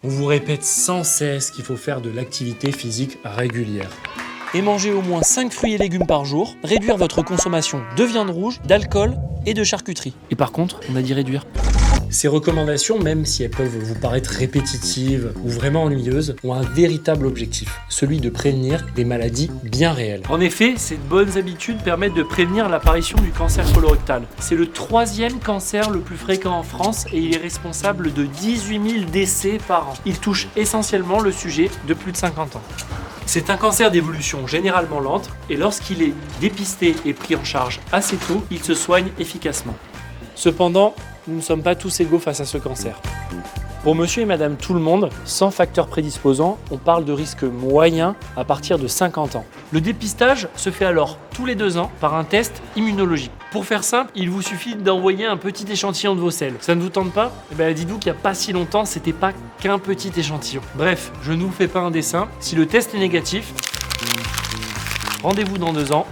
On vous répète sans cesse qu'il faut faire de l'activité physique régulière. Et manger au moins 5 fruits et légumes par jour, réduire votre consommation de viande rouge, d'alcool et de charcuterie. Et par contre, on a dit réduire. Ces recommandations, même si elles peuvent vous paraître répétitives ou vraiment ennuyeuses, ont un véritable objectif, celui de prévenir des maladies bien réelles. En effet, ces bonnes habitudes permettent de prévenir l'apparition du cancer colorectal. C'est le 3e cancer le plus fréquent en France et il est responsable de 18 000 décès par an. Il touche essentiellement le sujet de plus de 50 ans. C'est un cancer d'évolution généralement lente et lorsqu'il est dépisté et pris en charge assez tôt, il se soigne efficacement. Cependant, nous ne sommes pas tous égaux face à ce cancer. Pour monsieur et madame tout le monde, sans facteurs prédisposants, on parle de risque moyen à partir de 50 ans. Le dépistage se fait alors tous les 2 ans par un test immunologique. Pour faire simple, il vous suffit d'envoyer un petit échantillon de vos selles. Ça ne vous tente pas ? Dites-vous qu'il n'y a pas si longtemps, c'était pas qu'un petit échantillon. Bref, je ne vous fais pas un dessin. Si le test est négatif, rendez-vous dans 2 ans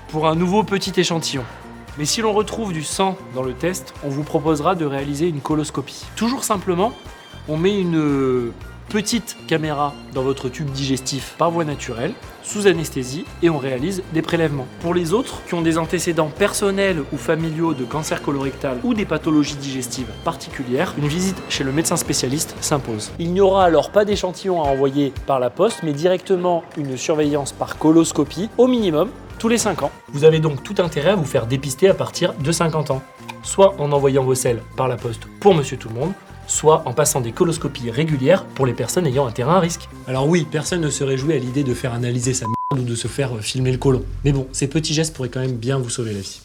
pour un nouveau petit échantillon. Mais si l'on retrouve du sang dans le test, on vous proposera de réaliser une coloscopie. Toujours simplement, on met une petite caméra dans votre tube digestif par voie naturelle, sous anesthésie, et on réalise des prélèvements. Pour les autres qui ont des antécédents personnels ou familiaux de cancer colorectal ou des pathologies digestives particulières, une visite chez le médecin spécialiste s'impose. Il n'y aura alors pas d'échantillon à envoyer par la poste, mais directement une surveillance par coloscopie, au minimum, tous les 5 ans. Vous avez donc tout intérêt à vous faire dépister à partir de 50 ans. Soit en envoyant vos selles par la poste pour monsieur tout le monde, soit en passant des coloscopies régulières pour les personnes ayant un terrain à risque. Alors oui, personne ne se réjouit à l'idée de faire analyser sa merde ou de se faire filmer le côlon. Mais bon, ces petits gestes pourraient quand même bien vous sauver la vie.